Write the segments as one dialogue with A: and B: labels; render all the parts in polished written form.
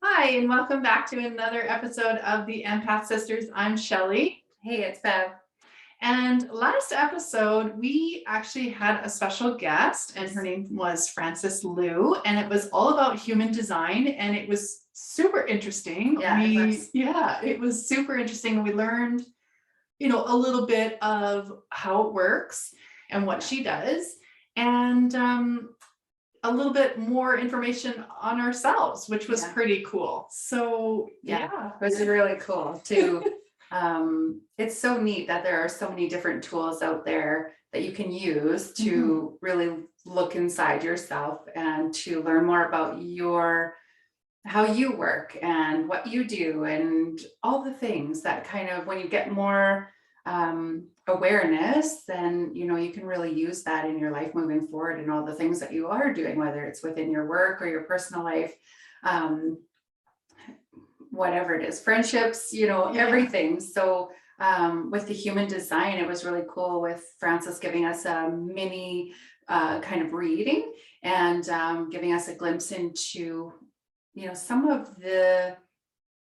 A: Hi, and welcome back to another episode of the Empath Sisters. I'm Shelly.
B: Hey, it's Bev.
A: And last episode, we actually had a special guest, and her name was Frances Liu, and it was all about human design, and it was super interesting.
B: Yeah, it was.
A: It was super interesting. We learned, a little bit of how it works and what she does, and a little bit more information on ourselves, which was pretty cool. So
B: It was really cool too. It's so neat that there are so many different tools out there that you can use to really look inside yourself and to learn more about how you work and what you do and all the things that kind of, when you get more awareness, then you can really use that in your life moving forward and all the things that you are doing, whether it's within your work or your personal life, whatever it is, friendships, everything. So with the human design, it was really cool with Frances giving us a mini kind of reading and giving us a glimpse into some of the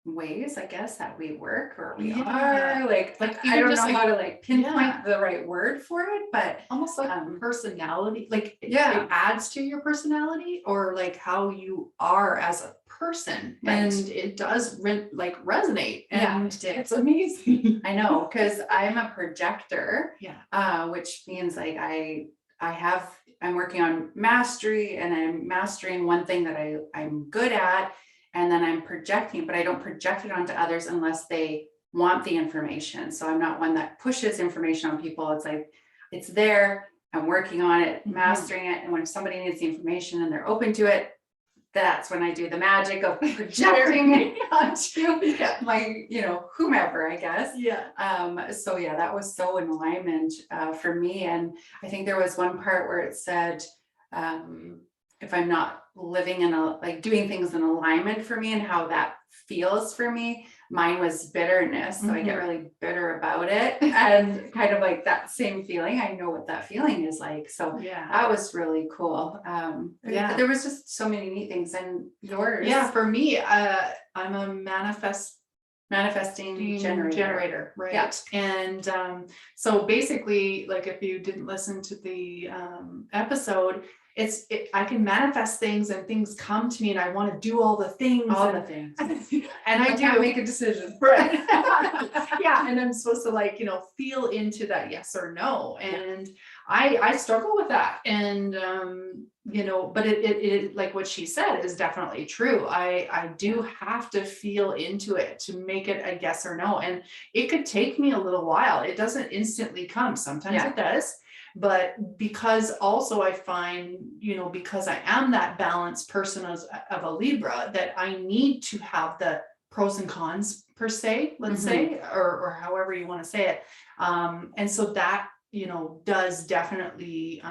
B: ways, I guess, that we work or we are like I don't know how to pinpoint the right word for it, but
A: almost like personality, like it
B: Yeah.
A: adds to your personality or like how you are as a person.
B: Right.
A: And it does resonate.
B: Yeah,
A: And
B: it did.
A: it's amazing.
B: I know, because I'm a projector,
A: Yeah.
B: which means like I'm working on mastery and I'm mastering one thing that I'm good at, and then I'm projecting, but I don't project it onto others unless they want the information. So I'm not one that pushes information on people. It's like, it's there, I'm working on it, mastering it. And when somebody needs the information and they're open to it, that's when I do the magic of projecting it onto my, whomever, I guess. So that was so in alignment for me. And I think there was one part where it said, if I'm not living in doing things in alignment for me and how that feels for me, mine was bitterness. So I get really bitter about it and kind of like that same feeling. I know what that feeling is like. So that was really cool. There was just so many neat things. And yours?
A: Yeah, for me, I'm a
B: manifesting generator.
A: Right.
B: Yeah.
A: And so basically, like if you didn't listen to the episode, I can manifest things and things come to me and I want to do all the things. And I
B: can't make a decision.
A: Right. And I'm supposed to feel into that yes or no. And I struggle with that. And but it like what she said is definitely true. I do have to feel into it to make it a yes or no. And it could take me a little while. It doesn't instantly come. Sometimes it does. But because also I find, because I am that balanced person of a Libra, that I need to have the pros and cons per se, let's say, or however you want to say it. And so that, does definitely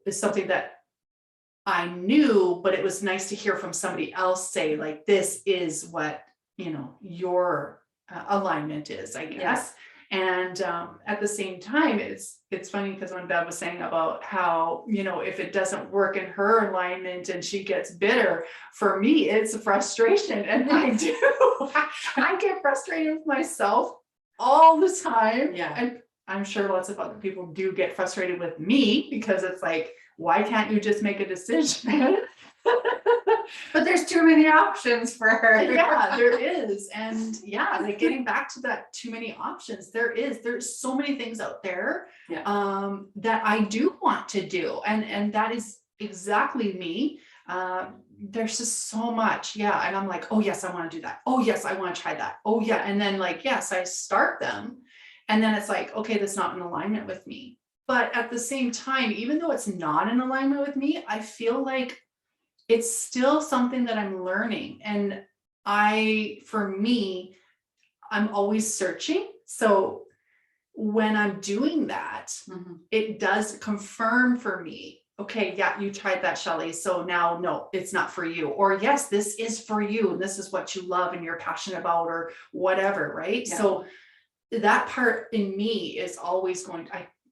A: is something that I knew, but it was nice to hear from somebody else say, like, this is what, your alignment is, I guess. And at the same time, it's funny because when Bev was saying about how, if it doesn't work in her alignment and she gets bitter, for me, it's a frustration. And I do. I get frustrated with myself all the time. And I'm sure lots of other people do get frustrated with me because it's like, why can't you just make a decision?
B: But there's too many options for her.
A: Yeah, there is. And like getting back to that too many options, there's so many things out there that I do want to do. And that is exactly me. There's just so much. And I'm like, oh yes, I want to do that. Oh yes, I want to try that. Oh yeah. And then yes, I start them. And then it's like, okay, that's not in alignment with me. But at the same time, even though it's not in alignment with me, I feel like it's still something that I'm learning. And for me, I'm always searching. So when I'm doing that, it does confirm for me, okay, you tried that, Shelly. So now, no, it's not for you. Or yes, this is for you. And this is what you love and you're passionate about or whatever, right? So that part in me is always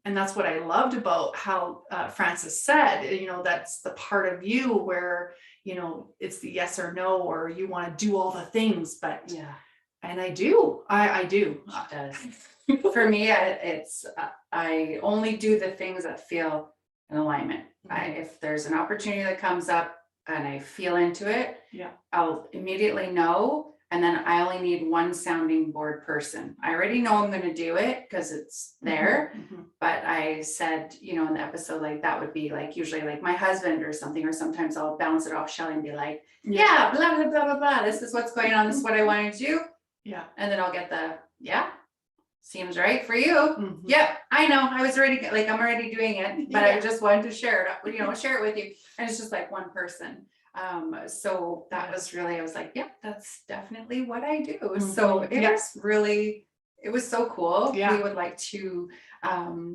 A: and that's what I loved about how Frances said, you know, that's the part of you where, you know, it's the yes or no, or you want to do all the things, but
B: Yeah,
A: and I do. I do.
B: it does. For me, it's I only do the things that feel in alignment. If there's an opportunity that comes up and I feel into it,
A: Yeah.
B: I'll immediately know. And then I only need one sounding board person. I already know I'm going to do it because it's there.
A: Mhm.
B: But I said, you know, in the episode, like that would be like usually like my husband or something, or sometimes I'll bounce it off Shelly and be like, yeah, blah, blah, blah, blah, blah. This is what's going on. This is what I want to do.
A: Yeah.
B: And then I'll get the, yeah, seems right for you.
A: Mhm.
B: Yep, I know. I was already like, I'm already doing it, but I
A: Yeah.
B: just wanted to share it, you know, share it with you. And it's just like one person. So that was really, I was like, yep, that's definitely what I do. So
A: Mhm.
B: it
A: Yes.
B: was really, it was so cool.
A: Yeah.
B: We would like to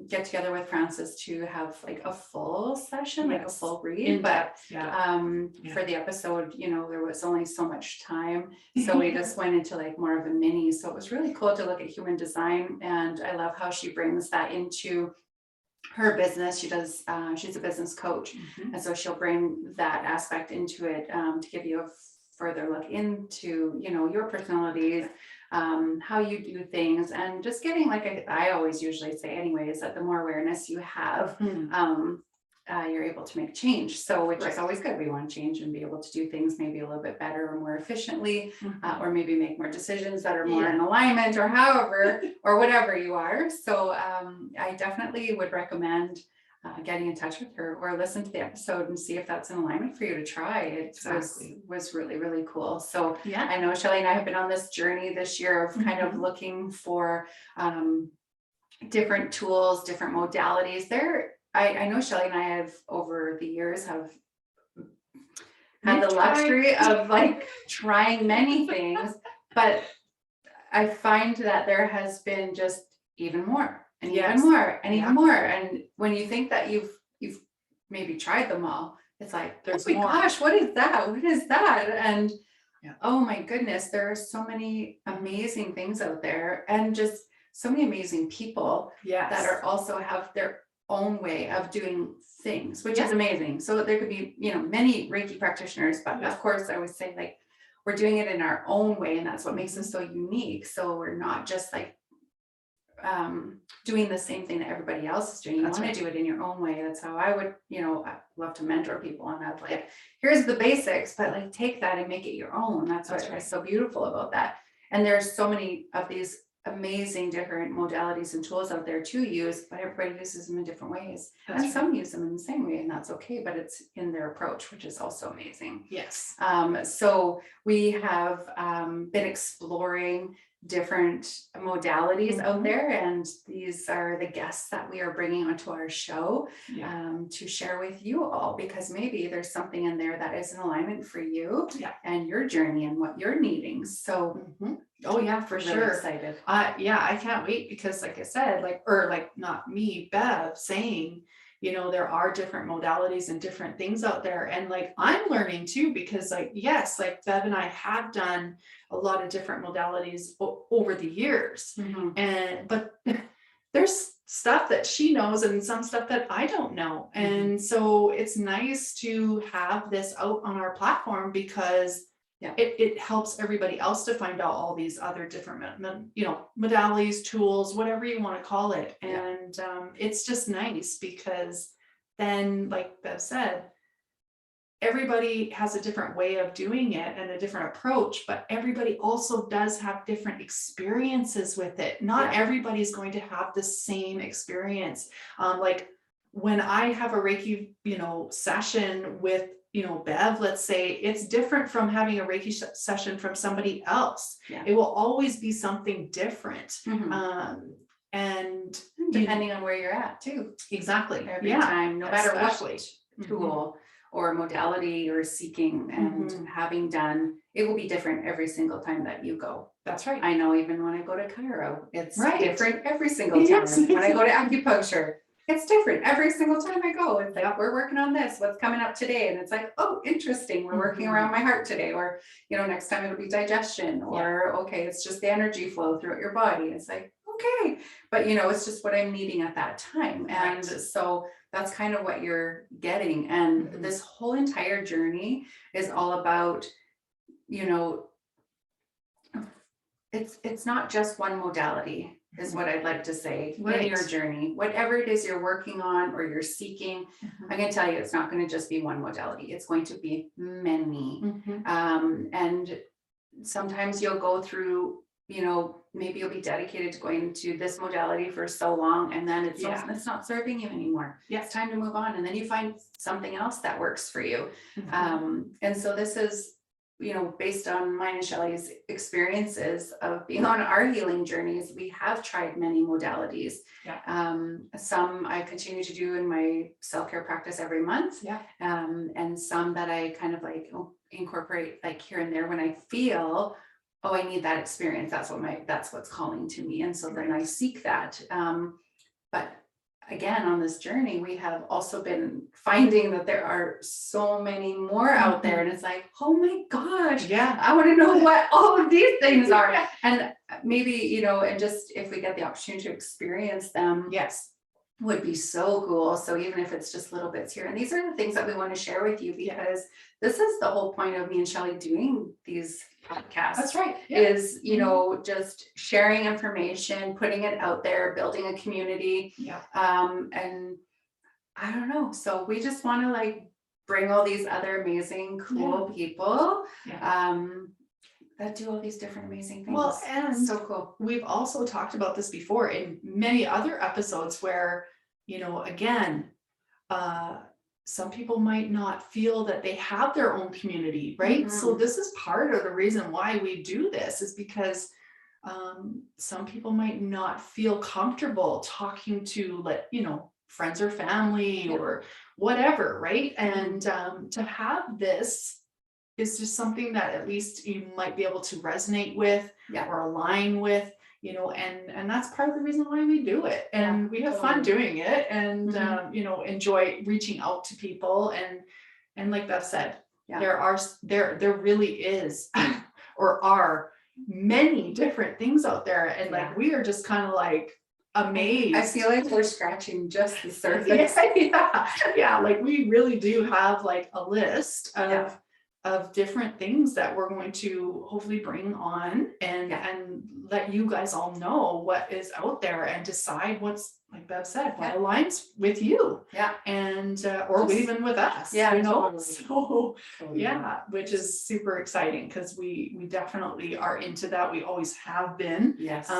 B: get together with Frances to have like a full session, like a
A: Yes.
B: full read.
A: In
B: But
A: depth. Yeah. Yeah.
B: for the episode, you know, there was only so much time. So we just went into like more of a mini. So it was really cool to look at human design. And I love how she brings that into her business. She does, she's a business coach.
A: Mhm.
B: And so she'll bring that aspect into it to give you a further look into, you know, your personalities, how you do things, and just getting, like I always usually say anyways, that the more awareness you have,
A: Mhm.
B: you're able to make change. So, which
A: Right.
B: is always good. We want to change and be able to do things maybe a little bit better or more efficiently,
A: Mhm.
B: or maybe make more decisions that are more
A: Yeah.
B: in alignment, or however, or whatever you are. So I definitely would recommend getting in touch with her, or listen to the episode and see if that's in alignment for you to try. It
A: Exactly.
B: was really, really cool. So
A: Yeah.
B: I know Shelly and I have been on this journey this year of kind of
A: Mhm.
B: looking for different tools, different modalities. I know Shelly and I have over the years have had the
A: We've tried.
B: luxury of like trying many things, but I find that there has been just even more and
A: Yes.
B: even more and
A: Yeah.
B: even more. And when you think that you've maybe tried them all, it's like,
A: There's
B: oh my
A: more.
B: gosh, what is that? What is that? And
A: Yeah.
B: oh my goodness, there are so many amazing things out there, and just so many amazing people
A: Yes.
B: that are also have their own way of doing things, which is
A: Yeah.
B: amazing. So there could be, you know, many Reiki practitioners, but
A: Yeah.
B: of course I always say like we're doing it in our own way, and that's what makes us
A: Mhm.
B: so unique. So we're not just like doing the same thing that everybody else is doing. You
A: That's
B: want
A: right.
B: to do it in your own way. That's how I would, you know, I love to mentor people on that. Like, here's the basics, but like take that and make it your own. That's
A: That's
B: what
A: right.
B: is so beautiful about that. And there's so many of these amazing different modalities and tools out there to use, but everybody uses them in different ways.
A: That's
B: And some use them in the same way, and that's okay, but it's in their approach, which is also amazing.
A: Yes.
B: So we have been exploring different modalities out
A: Mhm.
B: there, and these are the guests that we are bringing onto our show
A: Yeah.
B: to share with you all, because maybe there's something in there that is in alignment for you
A: Yeah.
B: and your journey and what you're needing. So
A: Mhm. Oh yeah, for
B: really
A: sure.
B: excited.
A: Yeah, I can't wait because like I said, like not me, Bev saying, you know, there are different modalities and different things out there. And like I'm learning too, because like, yes, like Bev and I have done a lot of different modalities over the years.
B: Mhm.
A: But there's stuff that she knows and some stuff that I don't know. And so it's nice to have this out on our platform, because
B: Yeah.
A: it helps everybody else to find out all these other different, you know, modalities, tools, whatever you want to call it.
B: Yeah.
A: And it's just nice because then, like Bev said, everybody has a different way of doing it and a different approach, but everybody also does have different experiences with it. Not
B: Yeah.
A: everybody's going to have the same experience. Like when I have a Reiki, you know, session with, you know, Bev, let's say, it's different from having a Reiki session from somebody else.
B: Yeah.
A: It will always be something different.
B: Mhm.
A: And
B: Depending on where you're at too.
A: exactly.
B: Every
A: Yeah.
B: time, no matter
A: Especially.
B: what tool or modality you're seeking and having done, it will be different every single time that you go.
A: That's right.
B: I know even when I go to Cairo, it's
A: Right.
B: different every single time.
A: Yes.
B: When I go to acupuncture, it's different every single time I go. It's like,
A: Yep.
B: we're working on this, what's coming up today? And it's like, oh, interesting. We're working around my heart today. Or, you know, next time it'll be digestion, or okay, it's just the energy flow throughout your body. It's like, okay. But it's just what I'm needing at that time. And
A: Right.
B: so that's kind of what you're getting. And
A: Mhm.
B: this whole entire journey is all about, you know, it's not just one modality is what I'd like to say in your
A: Right.
B: journey. Whatever it is you're working on or you're seeking,
A: Mhm.
B: I can tell you it's not going to just be one modality. It's going to be many.
A: Mhm.
B: And sometimes you'll go through, maybe you'll be dedicated to going to this modality for so long, and then
A: Yeah.
B: it's not serving you anymore.
A: Yeah.
B: It's time to move on. And then you find something else that works for you.
A: Mhm.
B: And so this is, based on mine and Shelly's experiences of being on our healing journeys, we have tried many modalities.
A: Yeah.
B: Some I continue to do in my self-care practice every month.
A: Yeah.
B: And some that I kind of like incorporate like here and there when I feel, oh, I need that experience. That's what's calling to me. And so then I
A: Right.
B: seek that. But again, on this journey, we have also been finding that there are so many more out there. And it's like, oh my gosh,
A: Yeah.
B: I want to know what all of these things are.
A: Yeah.
B: And maybe, and just if we get the opportunity to experience them,
A: Yes.
B: would be so cool. So even if it's just little bits here, and these are the things that we want to share with you, because this is the whole point of me and Shelly doing these podcasts.
A: That's right. Yeah.
B: Is, just sharing information, putting it out there, building a community.
A: Yeah.
B: And I don't know. So we just want to like bring all these other amazing, cool people.
A: Yeah.
B: That do all these different amazing things.
A: Well, and
B: so cool.
A: We've also talked about this before in many other episodes where, again, some people might not feel that they have their own community, right? So this is part of the reason why we do this, is because some people might not feel comfortable talking to, friends or family or whatever, right? And to have this is just something that at least you might be able to resonate with or align with, and that's part of the reason why we do it. And we have fun doing it, and enjoy reaching out to people. And like Beth said, there really is or are many different things out there. And like we are just kind of like amazed.
B: I feel like we're scratching just the surface.
A: Yeah, like we really do have like a list of different things that we're going to hopefully bring on and let you guys all know what is out there and decide what's, like Bev said, what aligns with you. And or even with us.
B: Totally.
A: So which is super exciting, because we definitely are into that. We always have been.
B: Yes.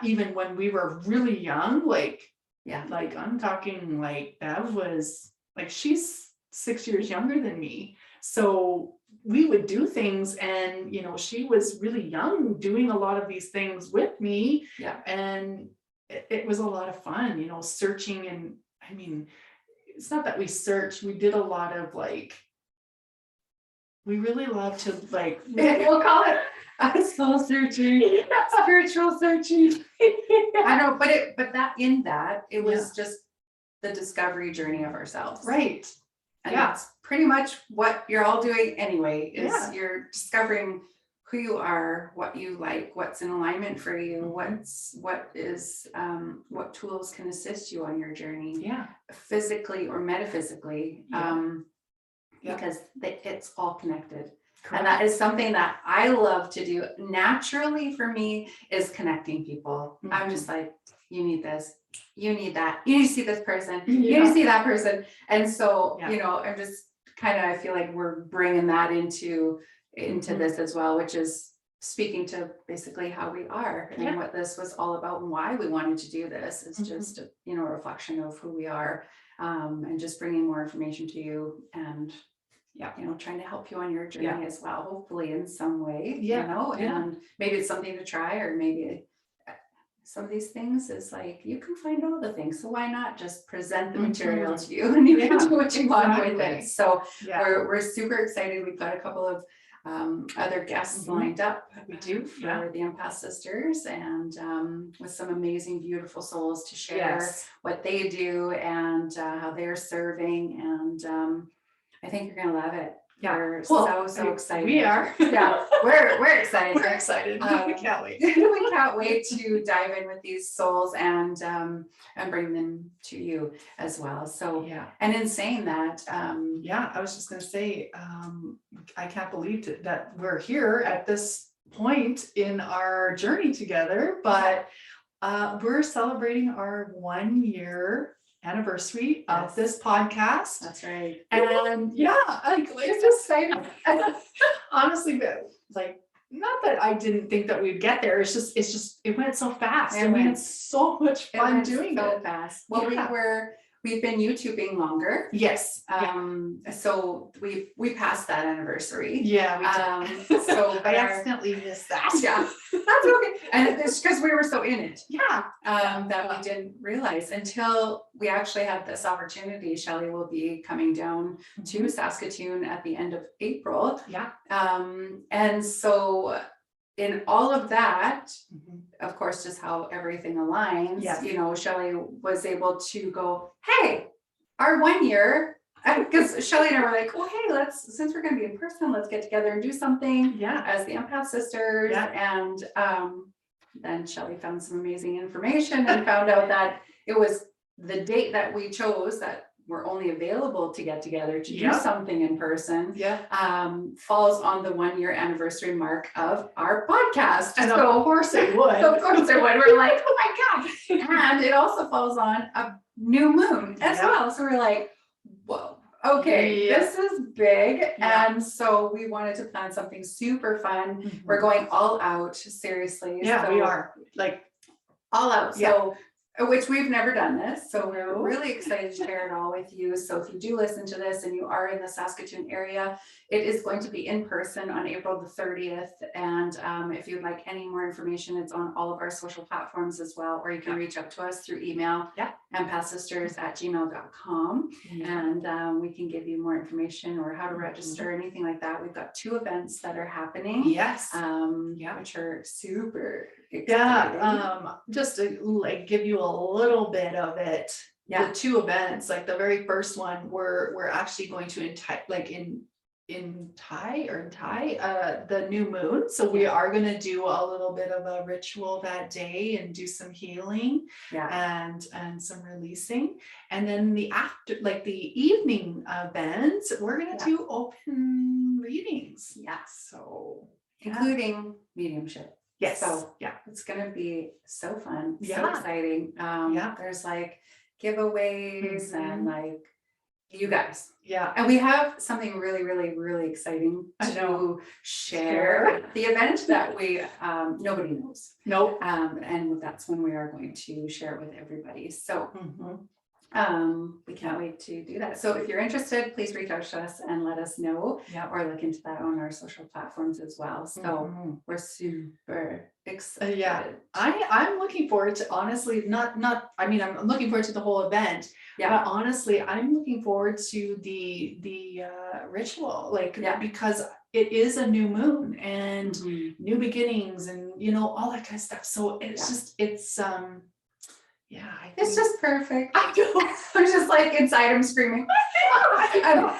A: Even when we were really young, like
B: like
A: I'm talking like Bev was like, she's 6 years younger than me. So we would do things, and she was really young doing a lot of these things with me. And it was a lot of fun, searching. And I mean, it's not that we searched, we did a lot of we really love to we'll call it
B: soul searching, spiritual searching. I know, but it was just the discovery journey of ourselves.
A: Right.
B: And that's pretty much what you're all doing anyway, is you're discovering who you are, what you like, what's in alignment for you, what tools can assist you on your journey, physically or metaphysically, because it's all connected. Correct. And that is something that I love to do naturally for me, is connecting people. I'm just like, you need this, you need that, you need to see this person, you need to see that person. And so, I'm just I feel like we're bringing that into this as well, which is speaking to basically how we are and what this was all about and why we wanted to do this. It's just, a reflection of who we are, and just bringing more information to you, and trying to help you on your journey as well, hopefully in some way, and maybe it's something to try, or maybe some of these things is like, you can find all the things. So why not just present the material to you, and you can do what you want with it. So we're super excited. We've got a couple of other guests lined up. We do for the Empath sisters, and with some amazing, beautiful souls to share what they do and how they're serving. And I think you're going to love it.
A: Yeah.
B: We're
A: Well,
B: so excited.
A: We are.
B: Yeah, we're excited.
A: We're excited. We can't wait.
B: We can't wait to dive in with these souls and bring them to you as well. So,
A: Yeah.
B: and in saying that,
A: Yeah, I was just gonna say, I can't believe that we're here at this point in our journey together, but we're celebrating our 1 year anniversary of this podcast.
B: that's right.
A: And yeah, like it's just exciting. Honestly, like not that I didn't think that we'd get there. It's just it went so fast, and we had so much fun doing
B: so
A: it.
B: fast. Well,
A: Yeah.
B: we've been YouTubing longer.
A: Yes.
B: So we passed that anniversary.
A: Yeah, we did.
B: So
A: I accidentally missed that.
B: Yeah, that's okay. And it's because we were so in it.
A: Yeah.
B: That we didn't realize until we actually had this opportunity. Shelly will be coming down to Saskatoon at the end of April.
A: Yeah.
B: And so in all of that, of course, just how everything aligns, you know, Shelly was able to go, hey, our 1 year, because Shelly and I were like, well, hey, since we're going to be in person, let's get together and do something as the Empath sisters. And then Shelly found some amazing information and found out that it was the date that we chose that we're only available to get together to do something in person, falls on the 1 year anniversary mark of our podcast.
A: And so, of course it would.
B: Of course it would. We're like, oh my God. And it also falls on a new moon as well. So we're like, whoa, okay, this is big. And so we wanted to plan something super fun. We're going all out, seriously.
A: Yeah,
B: so,
A: we are like
B: all out. So which we've never done this. So we're really excited to share it all with you. So if you do listen to this and you are in the Saskatoon area, it is going to be in person on April the 30th. And if you'd like any more information, it's on all of our social platforms as well, or you can reach out to us through email, empathsisters@gmail.com. And we can give you more information or how to register, anything like that. We've got 2 events that are happening. Which are super exciting.
A: Just to like give you a little bit of it. The 2 events, like the very first one, we're actually going to in Thai, the new moon. So we are going to do a little bit of a ritual that day and do some healing and some releasing. And then the evening events, we're going to do open readings. So
B: including mediumship.
A: Yes.
B: So it's going to be so fun. So exciting. There's like giveaways and like you guys. And we have something really, really, really exciting to share. The event that we nobody knows. And that's when we are going to share it with everybody. So we can't wait to do that. So if you're interested, please reach out to us and let us know, or look into that on our social platforms as well. So we're super excited.
A: I'm looking forward to, honestly, I'm looking forward to the whole event. But honestly, I'm looking forward to the ritual, because it is a new moon and new beginnings and all that kind of stuff. So it's it's
B: just perfect.
A: I know.
B: I'm just like inside, I'm screaming. I'm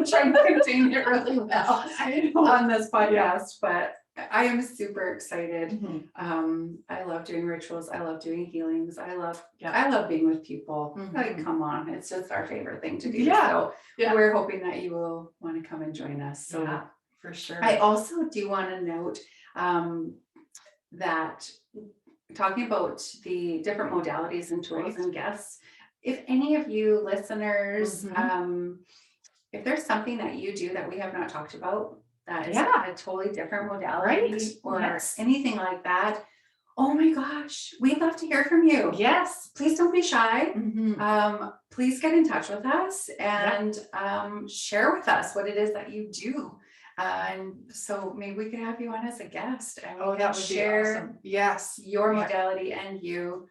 B: trying to contain it really well on this podcast, but I am super excited. I love doing rituals. I love doing healings. I love being with people. Like, come on, it's just our favorite thing to do. So we're hoping that you will want to come and join us. So
A: for sure.
B: I also do want to note that talking about the different modalities and tools and guests, if any of you listeners, if there's something that you do that we have not talked about, that is a totally different modality or anything like that, oh my gosh, we'd love to hear from you. Please don't be shy. Please get in touch with us and share with us what it is that you do. And so maybe we could have you on as a guest and we can share your modality and you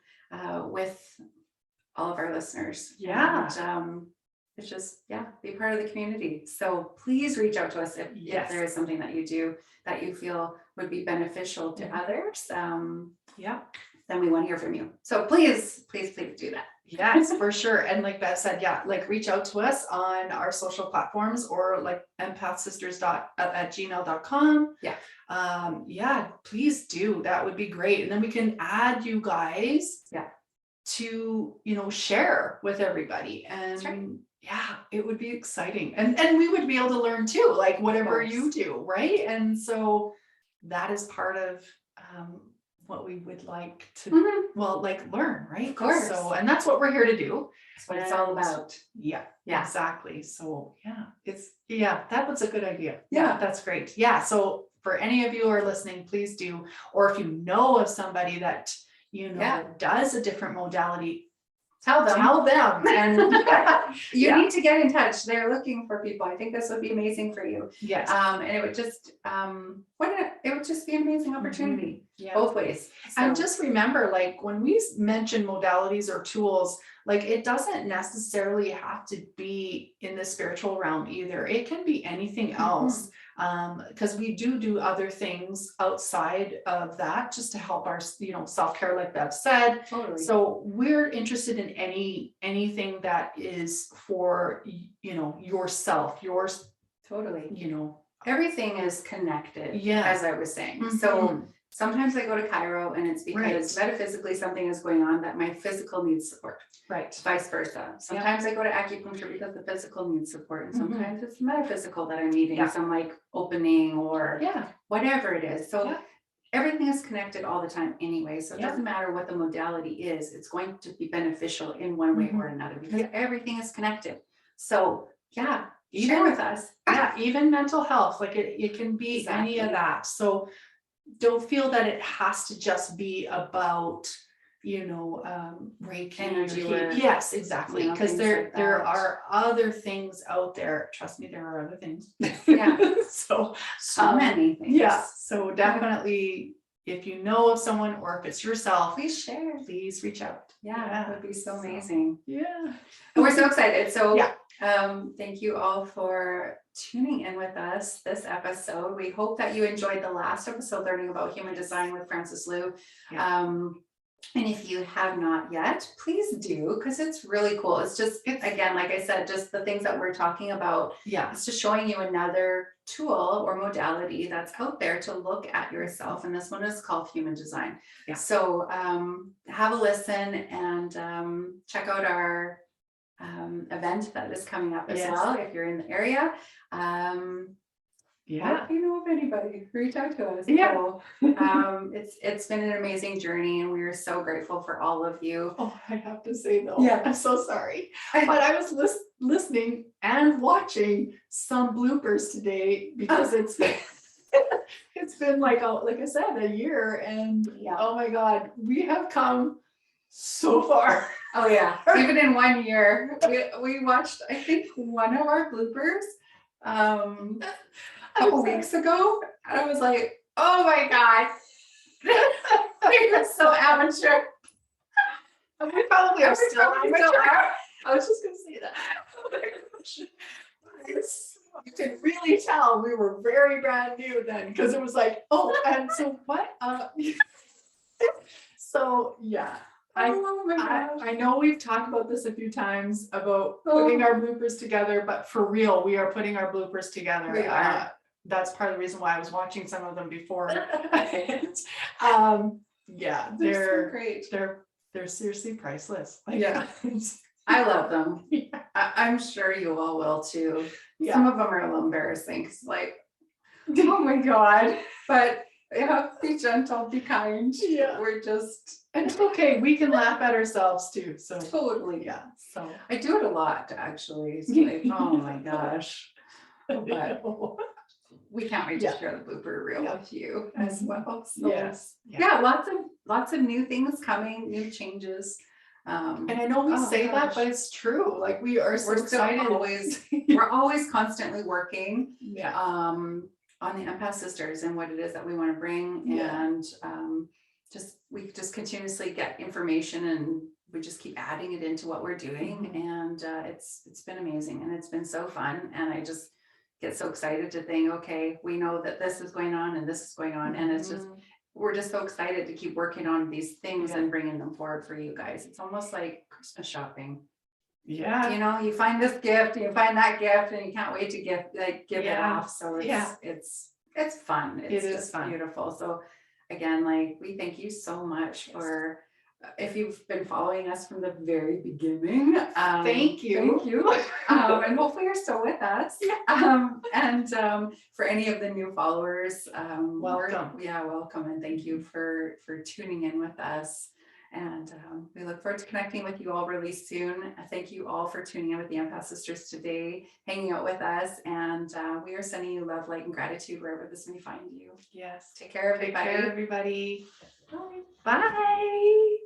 B: with all of our listeners. And, it's just, be part of the community. So please reach out to us if there is something that you do that you feel would be beneficial to others. Then we want to hear from you. So please do that.
A: Yes, for sure. And like Beth said, yeah, like reach out to us on our social platforms or like empathsisters.at gmail.com.
B: Yeah.
A: Yeah, please do. That would be great. And then we can add you guys to, share with everybody. And
B: right.
A: yeah, it would be exciting. And we would be able to learn too, like whatever
B: course.
A: you do, right? And so that is part of what we would like to learn, right?
B: Of course.
A: So, and that's what we're here to do.
B: That's what it's all
A: And
B: about.
A: Yeah,
B: Yeah.
A: exactly. So that was a good idea.
B: Yeah.
A: That's great. Yeah. So for any of you who are listening, please do, or if you know of somebody that does a different modality,
B: Tell them.
A: And
B: you need to get in touch. They're looking for people. I think this would be amazing for you.
A: Yes.
B: And it would just it would just be an amazing opportunity.
A: Yeah.
B: Both ways. So.
A: And just remember, like when we mention modalities or tools, like it doesn't necessarily have to be in the spiritual realm either. It can be anything else. Because we do other things outside of that just to help our, self-care, like Bev said.
B: Totally.
A: So we're interested in anything that is for, yourself, yours.
B: Totally. Everything is connected.
A: Yeah.
B: As I was saying. So sometimes I go to Chiro and it's because metaphysically something is going on that my physical needs support.
A: Right.
B: Vice versa. Sometimes I go to acupuncture because the physical needs support, and sometimes it's metaphysical that I'm needing some like opening or whatever it is. So everything is connected all the time anyway. So it doesn't matter what the modality is, it's going to be beneficial in one way or another because everything is connected. So share with us.
A: Yeah, even mental health, like it can be any of that. So don't feel that it has to just be about Reiki
B: energy
A: or heat. Yes, exactly. Because there are other things out there. Trust me, there are other things. So
B: many things.
A: Yeah. So definitely, if you know of someone or if it's yourself,
B: please share.
A: Please reach out.
B: Yeah, that would be so amazing.
A: Yeah.
B: And we're so excited. So thank you all for tuning in with us this episode. We hope that you enjoyed the last episode learning about human design with Frances Liu. And if you have not yet, please do, because it's really cool. It's again, like I said, just the things that we're talking about. Yeah. It's just showing you another tool or modality that's out there to look at yourself. And this one is called human design. Yeah. So have a listen and check out our event that is coming up as well if you're in the area. If you know of anybody, reach out to us. So, it's been an amazing journey and we are so grateful for all of you.
A: Oh, I have to say though, I'm so sorry, but I was listening and watching some bloopers today because it's been like I said, a year, and oh my God, we have come so far.
B: Oh yeah, even in 1 year, we watched, I think, one of our bloopers a couple weeks ago, and I was like, oh my God, we were so amateur.
A: And we probably are still amateur. I was just gonna say that. Oh my gosh. You could really tell we were very brand new then, because it was like, and so what? So yeah. I know we've talked about this a few times about putting our bloopers together, but for real, we are putting our bloopers together.
B: We are.
A: That's part of the reason why I was watching some of them before. They're
B: so great.
A: They're seriously priceless.
B: I love them. I'm sure you all will too. Some of them are a little embarrassing. It's like, oh my God. But be gentle, be kind. We're just,
A: and it's okay. We can laugh at ourselves too. So
B: totally.
A: So
B: I do it a lot actually. It's like, oh my gosh. But we can't wait to share the blooper reel with you as well. So lots of new things coming, new changes.
A: And I know we say that, but it's true. Like we're so excited.
B: We're always constantly working. On the Empath Sisters and what it is that we want to bring, and we just continuously get information and we just keep adding it into what we're doing, and it's been amazing and it's been so fun, and I just get so excited to think, okay, we know that this is going on and this is going on, and it's just we're just so excited to keep working on these things
A: Yeah.
B: and bringing them forward for you guys. It's almost like Christmas shopping.
A: Yeah.
B: You know, you find this gift, you find that gift, and you can't wait to give it
A: Yeah.
B: off. So
A: Yeah.
B: it's fun. It's
A: It is
B: just
A: fun.
B: beautiful. So again, like we thank you so much for if you've been following us from the very beginning.
A: Thank you.
B: Thank you. And hopefully you're still with us. And for any of the new followers,
A: Welcome.
B: welcome and thank you for tuning in with us. And we look forward to connecting with you all really soon. Thank you all for tuning in with the Empath Sisters today, hanging out with us. And we are sending you love, light, and gratitude wherever this may find you.
A: Yes.
B: Take care,
A: Take
B: everybody.
A: care, everybody.
B: Bye.
A: Bye.